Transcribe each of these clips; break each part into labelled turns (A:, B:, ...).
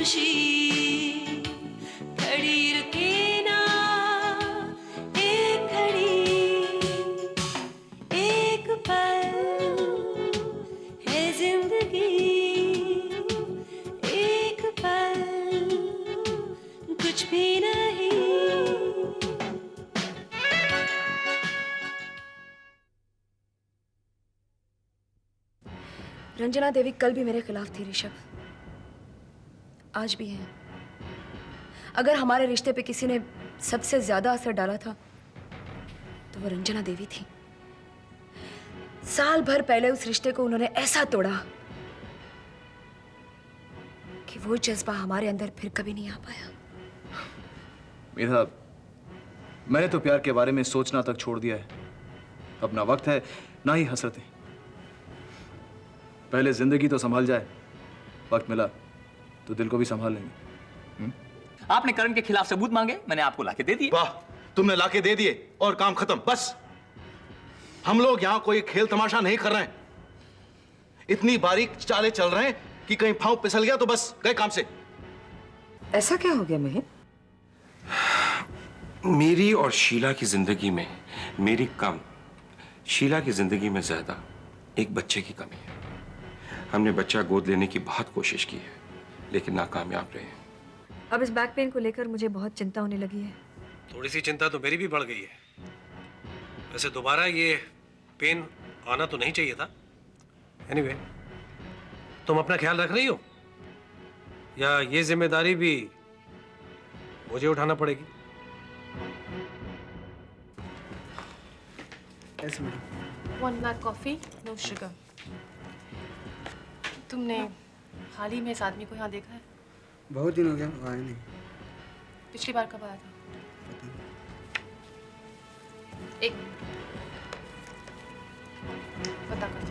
A: खुशी खड़ी रुके ना एक घड़ी, एक पल है जिंदगी, एक पल कुछ भी नहीं।
B: रंजना देवी कल भी मेरे खिलाफ थी ऋषभ, आज भी है। अगर हमारे रिश्ते पे किसी ने सबसे ज्यादा असर डाला था तो वो रंजना देवी थी। साल भर पहले उस रिश्ते को उन्होंने ऐसा तोड़ा कि वो जज्बा हमारे अंदर फिर कभी नहीं आ पाया।
C: मेधा, मैंने तो प्यार के बारे में सोचना तक छोड़ दिया है। अब ना वक्त है ना ही हसरतें। पहले जिंदगी तो संभाल जाए, वक्त मिला तो दिल को भी संभाल लेंगे।
D: आपने करण के खिलाफ सबूत मांगे, मैंने आपको लाके दे दिए।
E: वाह, तुमने लाके दे दिए और काम खत्म। बस हम लोग यहाँ कोई खेल तमाशा नहीं कर रहे हैं। इतनी बारीक चालें चल रहे हैं कि कहीं पांव फिसल गया तो बस गए काम से।
B: ऐसा क्या हो गया महक?
F: मेरी और शीला की जिंदगी में मेरी कम, शीला की जिंदगी में ज्यादा एक बच्चे की कमी है। हमने बच्चा गोद लेने की बहुत कोशिश की है लेकिन नाकामयाब रहे हैं।
B: अब इस बैक पेन को लेकर मुझे बहुत चिंता होने लगी है।
G: थोड़ी सी चिंता तो मेरी भी बढ़ गई है। वैसे दोबारा ये पेन आना तो नहीं चाहिए था। एनीवे, तुम अपना ख्याल रख रही हो या ये जिम्मेदारी भी मुझे उठाना पड़ेगी?
H: Yes, madam.
I: 1 black coffee, no sugar. तुमने हाल ही में इस आदमी को यहाँ देखा है?
H: बहुत दिन हो गया, वो आया नहीं।
I: पिछली बार कब आया था? एक मिनट, पता कर।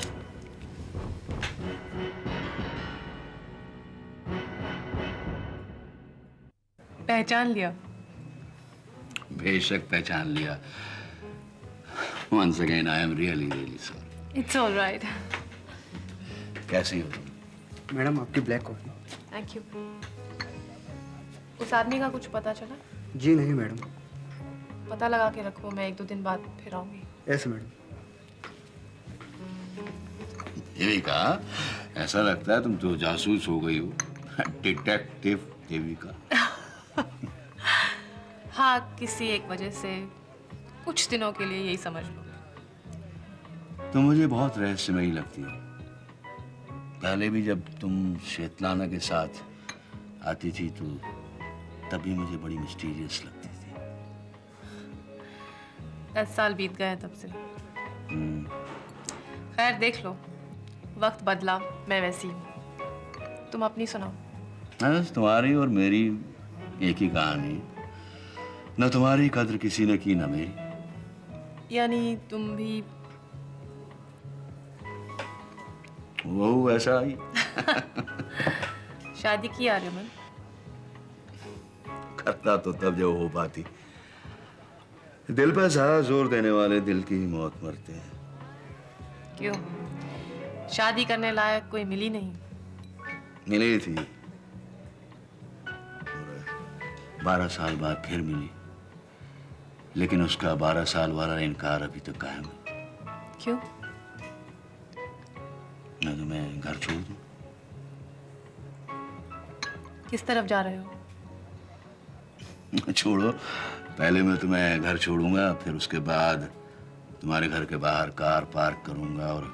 I: पहचान लिया?
J: बेशक पहचान लिया। Once again, I am really sorry.
I: It's all right.
J: कैसी हो तुम?
H: मैडम, आपकी ब्लैक कॉफी।
I: Thank you. उस आदमी का कुछ पता चला?
H: जी नहीं मैडम।
I: पता लगा के रखो, मैं 1-2 दिन बाद फिर आऊंगी।
H: Yes madam.
J: देविका, ऐसा लगता है तुम तो जासूस हो गई हो। डिटेक्टिव देविका।
I: हाँ, किसी एक वजह से कुछ दिनों के लिए यही समझ लो।
J: तुम मुझे बहुत रहस्यमयी लगती हो। पहले भी जब तुम श्वेतलाना के साथ आती थी तो तभी मुझे बड़ी मिस्टीरियस लगती थी।
I: 10 साल बीत गए तब से। खैर, देख लो, वक्त बदला, मैं वैसी हूँ। तुम अपनी सुनाओ।
J: बस तुम्हारी और मेरी एक ही कहानी। न तुम्हारी कद्र किसी ने की न मेरी।
I: यानी तुम भी
J: वो ऐसा ही।
I: शादी की आर्यमन?
J: करता तो तब जब हो पाती। दिल पर ज्यादा जोर देने वाले दिल की ही मौत मरते हैं।
I: क्यों? शादी करने लायक कोई मिली नहीं?
J: मिली थी, 12 साल बाद फिर मिली, लेकिन उसका 12 साल वाला इनकार अभी तक कायम है।
I: क्यों?
J: मैं तुम्हें घर छोड़ दूं?
I: किस तरफ जा रहे हो?
J: छोड़ो, पहले मैं तुम्हें घर छोड़ूंगा, फिर उसके बाद तुम्हारे घर के बाहर कार पार्क करूंगा और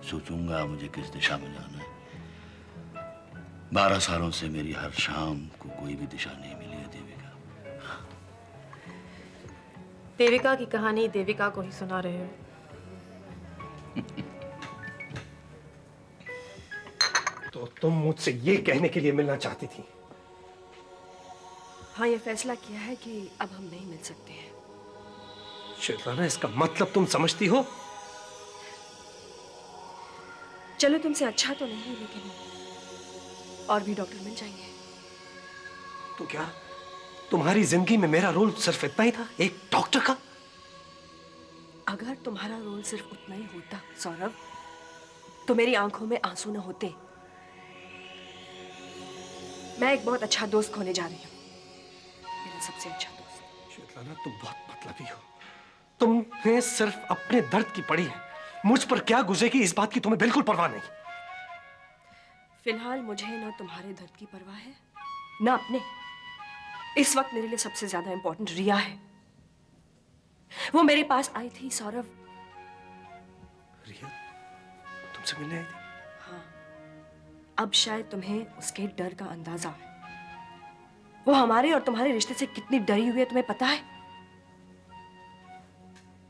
J: सोचूंगा मुझे किस दिशा में जाना है। 12 सालों से मेरी हर शाम को कोई भी दिशा नहीं मिली है देविका।
I: देविका की कहानी देविका को ही सुना रहे हो।
G: तो तुम मुझसे ये कहने के लिए मिलना चाहती थी?
B: हाँ, ये फैसला किया है कि अब हम नहीं मिल सकते हैं।
G: श्वेतलाना, इसका मतलब तुम समझती हो?
B: चलो, तुमसे अच्छा तो नहीं, लेकिन और भी डॉक्टर मिल जाएंगे।
G: तो क्या तुम्हारी जिंदगी में मेरा रोल सिर्फ इतना ही था, एक डॉक्टर का?
B: अगर तुम्हारा रोल सिर्फ उतना ही होता सौरभ, तो मेरी आंखों में आंसू न होते। मैं एक बहुत अच्छा दोस्त खोने जा रही हूँ, मेरा सबसे अच्छा दोस्त।
G: श्वेतलाना, तुम बहुत मतलबी हो। तुम्हें सिर्फ अपने दर्द की पड़ी है, मुझ पर क्या गुजरेगी इस बात की तुम्हें बिल्कुल परवाह नहीं।
B: फिलहाल मुझे ना तुम्हारे दर्द की परवाह है ना अपने। इस वक्त मेरे लिए सबसे ज्यादा इंपॉर्टेंट रिया है। वो मेरे पास आई थी सौरभ।
G: रिया तुमसे मिलने आई थी?
B: हाँ, अब शायद तुम्हें उसके डर का अंदाजा है। वो हमारे और तुम्हारे रिश्ते से कितनी डरी हुई है तुम्हें पता है?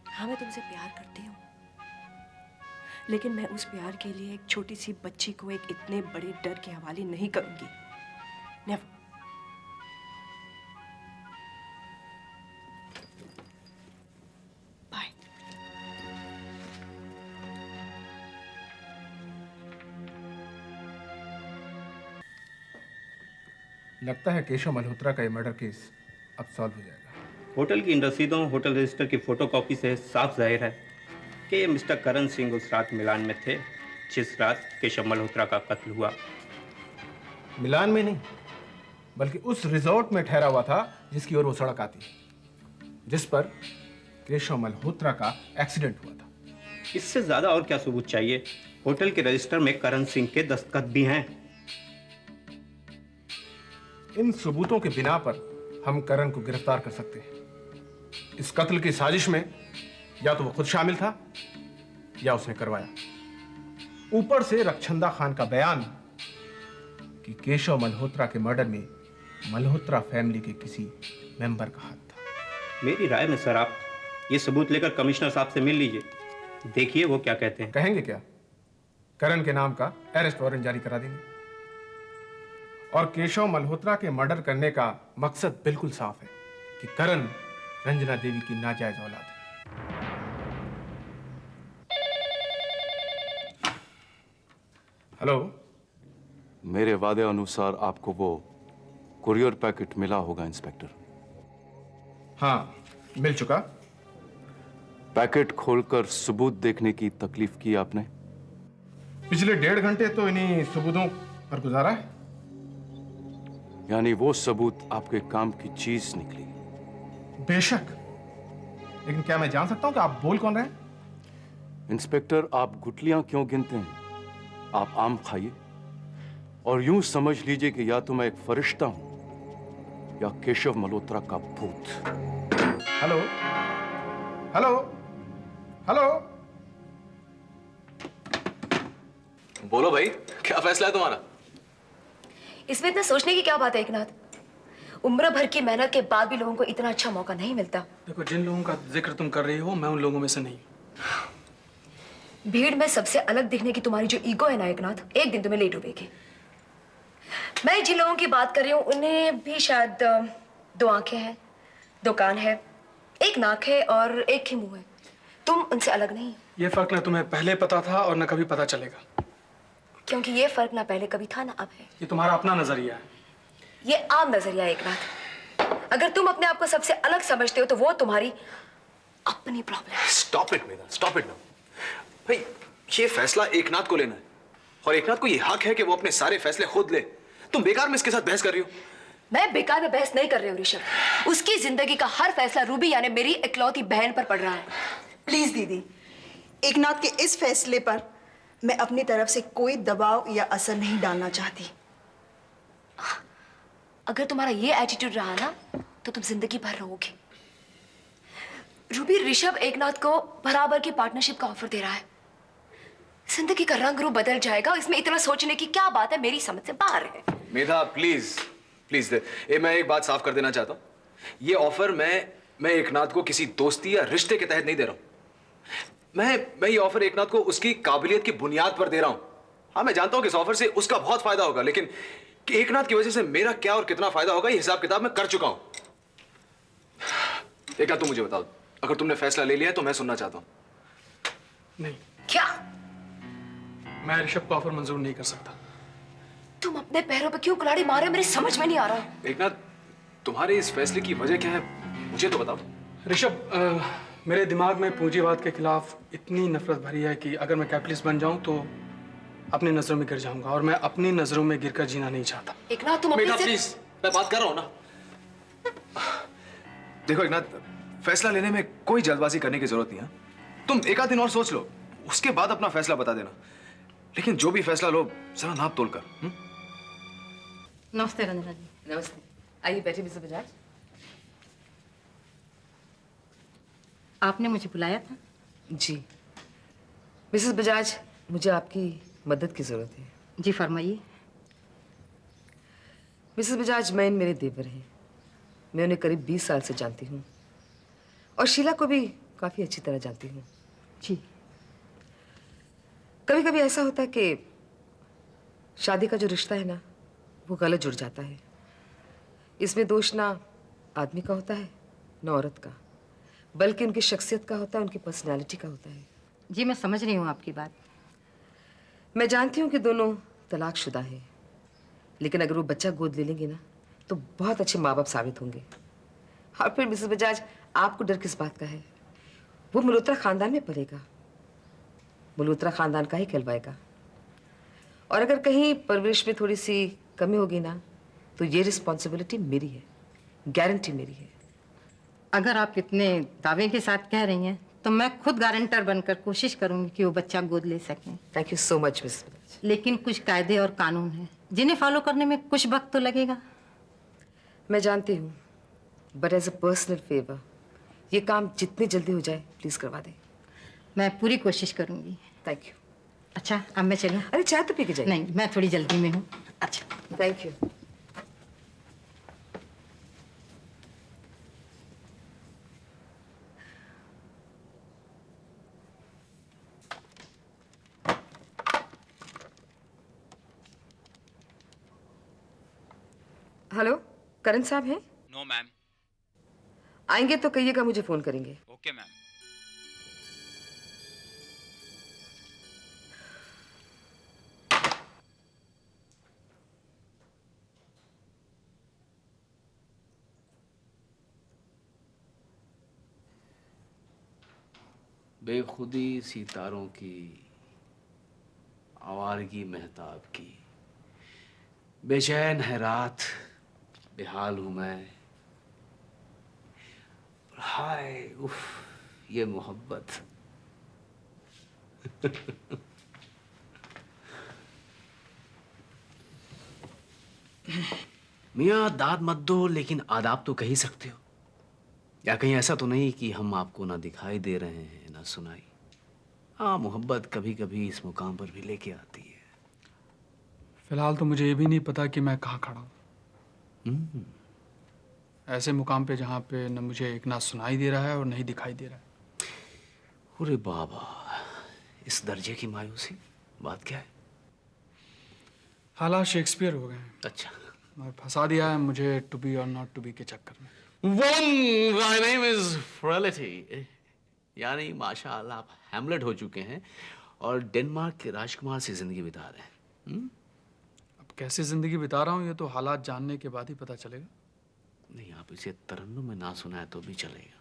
B: हाँ, मैं तुमसे प्यार करती हूँ, लेकिन मैं उस प्यार के लिए एक छोटी सी बच्ची को एक इतने बड़े डर के हवाले नहीं करूंगी। नेवर। बाय।
K: लगता है केशव मल्होत्रा का ये मर्डर केस अब सॉल्व हो जाएगा।
L: होटल की इन रसीदों, होटल रजिस्टर की फोटोकॉपी से साफ जाहिर है कि ये मिस्टर करण सिंह उस रात मिलान में थे जिस रात केशव मल्होत्रा का कत्ल हुआ।
K: मिलान में नहीं, बल्कि उस रिजॉर्ट में ठहरा हुआ था जिसकी ओर वो सड़क आती है, जिस पर केशव मल्होत्रा का एक्सीडेंट हुआ था।
L: इससे ज्यादा और क्या सबूत चाहिए? होटल के रजिस्टर में करण सिंह के दस्तखत भी हैं।
K: इन सबूतों के बिना पर हम करण को गिरफ्तार कर सकते हैं। इस कत्ल की साजिश में या तो वो खुद शामिल था या उसने करवाया। ऊपर से रक्षंदा खान का बयान कि केशव मल्होत्रा के मर्डर में मल्होत्रा फैमिली के किसी मेंबर का हाथ था।
L: मेरी राय में सर आप ये सबूत लेकर कमिश्नर साहब से मिल लीजिए, देखिए वो क्या कहते हैं।
K: कहेंगे क्या? करण के नाम का अरेस्ट वारंट जारी करा देंगे। और केशव मल्होत्रा के मर्डर करने का मकसद बिल्कुल साफ है कि करण रंजना देवी की नाजायज औलाद है। हेलो,
M: मेरे वादे अनुसार आपको वो कुरियर पैकेट मिला होगा इंस्पेक्टर।
K: हाँ, मिल चुका।
M: पैकेट खोलकर सबूत देखने की तकलीफ की आपने?
K: पिछले 1.5 घंटे तो इन्हीं सबूतों पर गुजारा है।
M: यानी वो सबूत आपके काम की चीज निकली?
K: बेशक, लेकिन क्या मैं जान सकता हूं कि आप बोल कौन रहे हैं?
M: इंस्पेक्टर, आप गुटलियां क्यों गिनते हैं? आप आम खाइए और यूं समझ लीजिए कि या तो मैं एक फरिश्ता हूं या केशव मल्होत्रा का भूत।
K: Hello, hello, hello.
C: बोलो भाई, क्या फैसला है तुम्हारा?
B: इसमें इतना सोचने की क्या बात है एकनाथ? उम्र भर की मेहनत के बाद भी लोगों को इतना अच्छा मौका नहीं मिलता।
N: देखो, जिन लोगों का जिक्र तुम कर रही हो, मैं उन लोगों में से नहीं।
B: भीड़ में सबसे अलग दिखने की तुम्हारी जो ईगो है ना एकनाथ, एक दिन तुम्हें ले डूबेगी। मैं जिन लोगों की बात कर रही हूँ उन्हें भी शायद 2 आंखें हैं, 2 कान है, 1 नाक है और 1 ही मुंह है। तुम उनसे अलग नहीं।
N: ये फर्क ना तुम्हें पहले पता था और ना कभी पता चलेगा।
B: क्योंकि ये फर्क ना पहले कभी था ना अब है।
N: ये तुम्हारा अपना नजरिया है।
B: ये आम नजरिया है एकनाथ। अगर तुम अपने आप को सबसे अलग समझते हो तो वो तुम्हारी अपनी प्रॉब्लम है।
C: स्टॉप इट मेरा, स्टॉप इट नाउ। भाई, ये फैसला एकनाथ को लेना है और एकनाथ को ये हक है कि वो अपने सारे फैसले खुद ले। तुम बेकार में इसके साथ बहस कर रही हो।
B: मैं बेकार में बहस नहीं कर रही हूँ ऋषभ। उसकी जिंदगी का हर फैसला रूबी यानी मेरी इकलौती बहन पर पड़ रहा है।
O: प्लीज दीदी, एकनाथ के इस फैसले पर मैं अपनी तरफ से कोई दबाव या असर नहीं डालना चाहती।
B: अगर तुम्हारा ये एटीट्यूड रहा ना तो तुम जिंदगी भर रहोगे। रूबी, ऋषभ एकनाथ को बराबर की पार्टनरशिप का ऑफर दे रहा है। जिंदगी का रंग रूप बदल जाएगा, इसमें इतना सोचने की क्या बात है? मेरी समझ से बाहर है।
C: मेधा, प्लीज प्लीज मैं एक बात साफ कर देना चाहता हूं। ये ऑफर मैं एकनाथ को किसी दोस्ती या रिश्ते के तहत नहीं दे रहा हूं। मैं ये ऑफर एकनाथ को उसकी काबिलियत की बुनियाद पर दे रहा हूं। हाँ, मैं जानता हूं कि इस ऑफर से उसका बहुत फायदा होगा, लेकिन कि एकनाथ की वजह से मेरा क्या और कितना फायदा होगा ये हिसाब किताब मैं कर चुका हूं। एकनाथ, तुम मुझे बताओ, अगर तुमने फैसला ले लिया है तो मैं सुनना चाहता हूं।
N: नहीं।
B: क्या?
N: मैं ऋषभ को ऑफर मंजूर नहीं कर सकता।
B: तुम अपने पैरों पे क्यों कुल्हाड़ी मार रहे हो? मेरी समझ में नहीं आ रहा।
C: एकनाथ, तुम्हारे इस फैसले की वजह क्या है मुझे तो बताओ।
N: ऋषभ, मेरे दिमाग में पूंजीवाद के खिलाफ इतनी नफरत भरी है कि अगर मैं कैपिटलिस्ट बन जाऊं तो अपनी नजरों में गिर जाऊंगा और मैं अपनी नजरों में गिरकर जीना नहीं चाहता।
B: एकनाथ तुम अपनी
C: मेघा
B: जिद-
C: प्लीज, मैं बात कर रहा हूं ना। देखो एकनाथ, फैसला लेने में कोई जल्दबाजी करने की जरूरत नहीं है। तुम एक आध दिन और सोच लो, उसके बाद अपना फैसला बता देना। लेकिन जो भी फैसला लो, जरा नाप तोल कर।
I: नमस्ते रंजना जी।
B: नमस्ते, आइए बैठिए मिस्टर बजाज।
I: आपने मुझे बुलाया था?
B: जी मिसेस बजाज, मुझे आपकी मदद की जरूरत है।
I: जी फरमाइए।
B: मिसेस बजाज, मैं मेरे देवर हैं। मैं उन्हें करीब 20 साल से जानती हूँ और शीला को भी काफी अच्छी तरह जानती हूँ।
I: जी।
B: कभी कभी ऐसा होता है कि शादी का जो रिश्ता है ना, वो गलत जुड़ जाता है। इसमें दोष ना आदमी का होता है ना औरत का, बल्कि उनकी शख्सियत का होता है, उनकी पर्सनैलिटी का होता है।
I: जी मैं समझ रही हूँ आपकी बात।
B: मैं जानती हूँ कि दोनों तलाकशुदा हैं, लेकिन अगर वो बच्चा गोद ले लेंगे ना तो बहुत अच्छे माँ बाप साबित होंगे। और फिर मिसेस बजाज, आपको डर किस बात का है? वो मल्होत्रा खानदान में पलेगा, मल्होत्रा खानदान का ही कहलवाएगा। और अगर कहीं परवरिश में थोड़ी सी कमी होगी ना तो ये रिस्पॉन्सिबिलिटी मेरी है, गारंटी मेरी है।
I: अगर आप इतने दावे के साथ कह रही हैं तो मैं खुद गारंटर बनकर कोशिश करूंगी कि वो बच्चा गोद ले सकें।
B: Thank you so much Mrs Bajaj.
I: लेकिन कुछ कायदे और कानून हैं जिन्हें फॉलो करने में कुछ वक्त तो लगेगा।
B: मैं जानती हूँ, but as a personal favour ये काम जितनी जल्दी हो जाए प्लीज करवा दें।
I: मैं पूरी कोशिश करूंगी।
B: Thank you.
I: अच्छा अब मैं चलूं?
B: अरे चाय तो पी के जाइए।
I: नहीं, मैं थोड़ी जल्दी में हूँ।
B: अच्छा थैंक यू। हेलो, करण साहब हैं?
P: No ma'am.
B: आएंगे तो कहिएगा मुझे फोन करेंगे।
P: Okay ma'am.
J: बेखुदी सितारों की, आवारगी महताब की, बेचैन है रात, बेहाल हूं मैं। हाय उफ, ये मोहब्बत। मियाँ दाद मत दो, लेकिन आदाब तो कह ही सकते हो। या कहीं ऐसा तो नहीं कि हम आपको ना दिखाई दे रहे हैं ना सुनाई। हाँ, मोहब्बत कभी कभी इस मुकाम पर भी लेके आती है।
N: फिलहाल तो मुझे ये भी नहीं पता कि मैं कहाँ खड़ा हूँ। ऐसे मुकाम पे जहाँ पे न मुझे एक ना सुनाई दे रहा है और नहीं दिखाई दे रहा है।
J: अरे बाबा, इस दर्जे की मायूसी, बात क्या है?
N: हालात शेक्सपियर हो गए हैं।
J: अच्छा।
N: और फंसा दिया है मुझे टू बी और नॉट टू बी के चक्कर में।
J: माय नेम इज फ्रेलिटी, यानी माशाअल्लाह आप हैमलेट हो चुके हैं और डेनमार्क के राजकुमार से जिंदगी बिता रहे हैं।
N: अब कैसे जिंदगी बिता रहा हूँ ये तो हालात जानने के बाद ही पता चलेगा।
J: नहीं, आप इसे तरन्नुम में ना सुनाए तो भी चलेगा।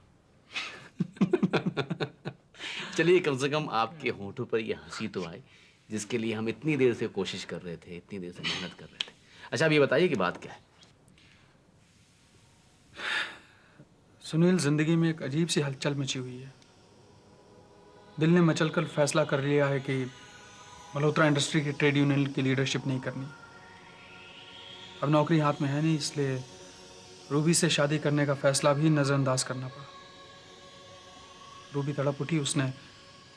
J: चलिए, कम से कम आपके होंठों पर ये हंसी तो आई जिसके लिए हम इतनी देर से कोशिश कर रहे थे, इतनी देर से मेहनत कर रहे थे। अच्छा, अब ये बताइए कि बात क्या है?
N: सुनील, जिंदगी में एक अजीब सी हलचल मची हुई है। दिल ने मचलकर फैसला कर लिया है कि मल्होत्रा इंडस्ट्री की ट्रेड यूनियन की लीडरशिप नहीं करनी। अब नौकरी हाथ में है नहीं, इसलिए रूबी से शादी करने का फैसला भी नज़रअंदाज करना पड़ा। रूबी तड़प उठी, उसने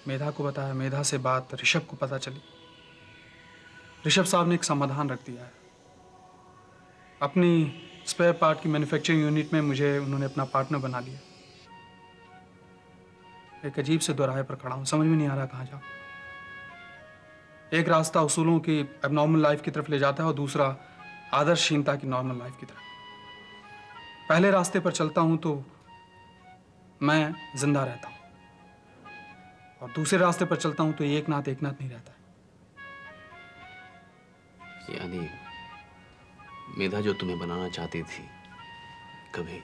N: मेधा को बताया, मेधा से बात ऋषभ को पता चली। ऋषभ साहब ने एक समाधान रख दिया है। अपनी स्पेयर पार्ट की मैन्युफैक्चरिंग यूनिट में मुझे उन्होंने अपना पार्टनर बना लिया। एक अजीब से दोराहे पर खड़ा हूं, समझ में नहीं आ रहा कहाँ जाऊं। एक रास्ता उसूलों की एबनॉर्मल लाइफ की तरफ ले जाता है और दूसरा आदर्शहीनता की नॉर्मल लाइफ की तरफ। पहले रास्ते पर चलता हूं तो मैं जिंदा रहता हूं और दूसरे रास्ते पर चलता हूं तो एक नाथ नहीं रहता है।
J: यानी मेधा जो तुम्हें बनाना चाहती थी कभी,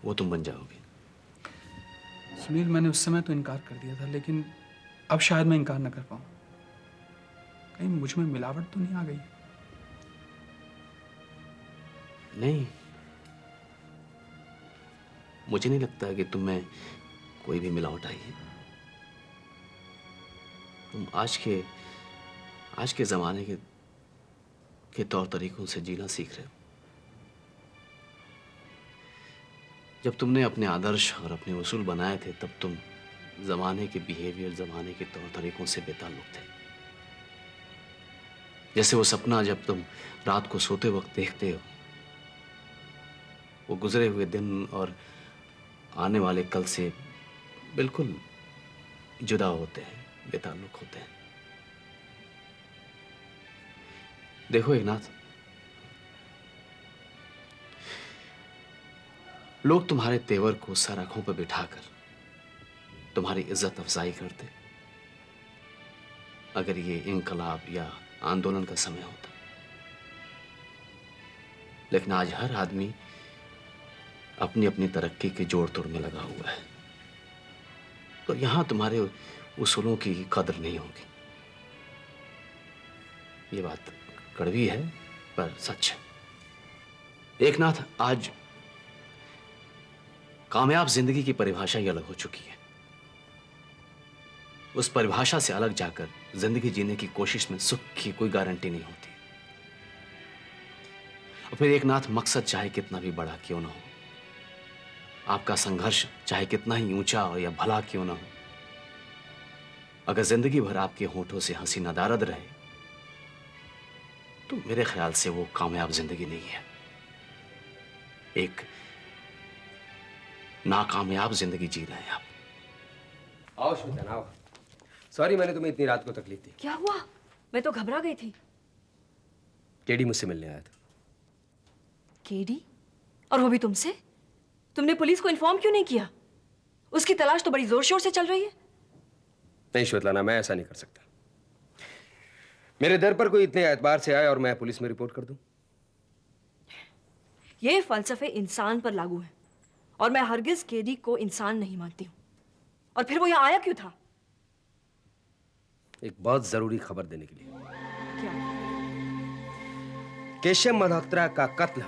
J: वो तुम बन जाओगे।
N: सुनील, मैंने उस समय तो इनकार कर दिया था, लेकिन अब शायद मैं इनकार न कर पाऊं। कहीं मुझ में मिलावट तो नहीं आ गई?
P: नहीं, मुझे नहीं लगता कि तुम में कोई भी मिलावट आई है। तुम आज के जमाने के तौर तरीकों से जीना सीख रहे हो। जब तुमने अपने आदर्श और अपने उसूल बनाए थे तब तुम जमाने के बिहेवियर, जमाने के तौर तरीकों से बेताल्लुक थे। जैसे वो सपना जब तुम रात को सोते वक्त देखते हो, वो गुजरे हुए दिन और आने वाले कल से बिल्कुल जुदा होते हैं, बेताल्लुक होते हैं। देखो एकनाथ, लोग तुम्हारे तेवर को सर आंखों पर बिठाकर तुम्हारी इज्जत अफजाई करते अगर ये इनकलाब या आंदोलन का समय होता। लेकिन आज हर आदमी अपनी अपनी तरक्की के जोड़ तोड़ में लगा हुआ है, तो यहां तुम्हारे उसूलों की कदर नहीं होगी। ये बात कड़वी है पर सच है। एकनाथ, आज कामयाब जिंदगी की परिभाषा ही अलग हो चुकी है। उस परिभाषा से अलग जाकर जिंदगी जीने की कोशिश में सुख की कोई गारंटी नहीं होती। और फिर एकनाथ, मकसद चाहे कितना भी बड़ा क्यों ना हो, आपका संघर्ष चाहे कितना ही ऊंचा हो या भला क्यों ना हो, अगर जिंदगी भर आपके होठों से हंसी नदारद रहे तो मेरे ख्याल से वो कामयाब जिंदगी नहीं है, एक नाकामयाब जिंदगी जी रहे हैं आप।
Q: आओ श्वेता, आओ। सॉरी मैंने तुम्हें इतनी रात को तकलीफ दी।
B: क्या हुआ? मैं तो घबरा गई थी।
Q: केडी मुझसे मिलने आया था।
B: केडी? और वो भी तुमसे? तुमने पुलिस को इन्फॉर्म क्यों नहीं किया? उसकी तलाश तो बड़ी जोर शोर से चल रही है।
Q: नहीं श्वेतलाना, मैं ऐसा नहीं कर सकता। मेरे दर पर कोई इतने एतबार से आए और मैं पुलिस में रिपोर्ट कर दूं?
B: ये फलसफे इंसान पर लागू है और मैं हरगिज केडी को इंसान नहीं मानती हूं। और फिर वो यहाँ आया क्यों था?
Q: एक बहुत जरूरी खबर देने के लिए।
B: क्या?
Q: केशव मल्होत्रा का कत्ल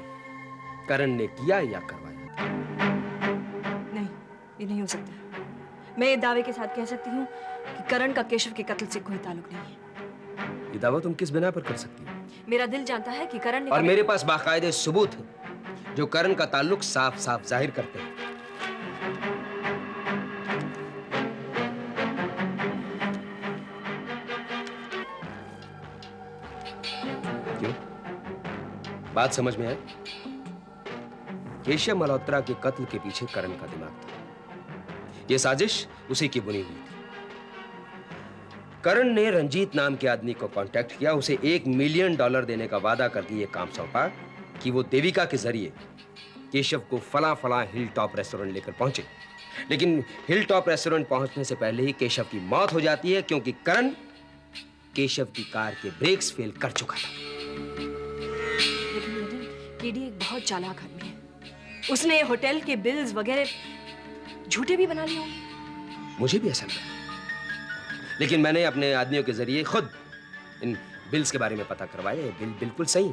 Q: करण ने किया या करवाया?
B: नहीं, ये नहीं हो सकता। मैं ये दावे के साथ कह सकती हूँ कि करण का केशव के कत्ल से कोई ताल्लुक नहीं है।
Q: ये दावा तुम किस बिना पर कर सकती हो?
B: मेरा दिल जानता है कि करण ने
Q: और मेरे पास बाकायदे सबूत है जो करण का ताल्लुक साफ साफ जाहिर करते हैं। क्यों? बात समझ में आई? केशव मल्होत्रा के कत्ल के पीछे करण का दिमाग था। यह साजिश उसी की बुनी हुई थी। करण ने रंजीत नाम के आदमी को कांटेक्ट किया, उसे $1 मिलियन देने का वादा करके यह काम सौंपा कि वो देविका के जरिए केशव को फला हिल टॉप रेस्टोरेंट लेकर पहुंचे। लेकिन हिल टॉप रेस्टोरेंट पहुंचने से पहले ही केशव की मौत हो जाती है क्योंकि करण केशव की कार के ब्रेक्स फेल कर चुका था।
B: लेकिन केडी एक बहुत चालाक आदमी है। उसने होटल के बिल्स वगैरह झूठे भी बना लिए होंगे।
Q: मुझे भी ऐसा लगा, लेकिन मैंने अपने आदमियों के जरिए खुद इन बिल्स के बारे में पता करवाया। ये बिल बिल्कुल सही।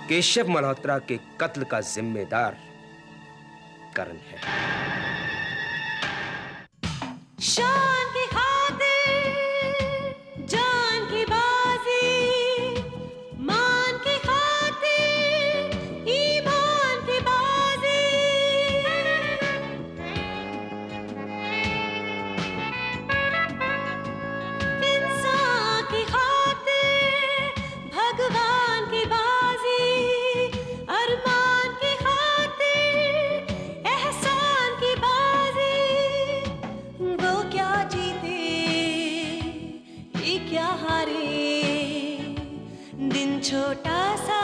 Q: केशव मल्होत्रा के कत्ल का जिम्मेदार करण है।
A: शान की खातिर जान की बाजी, मान की खातिर ईमान की बाजी, इंसान की खातिर भगवान की बाजी, अरमान की खातिर एहसान की बाजी। वो क्या जीते ये क्या हारे, दिन छोटा सा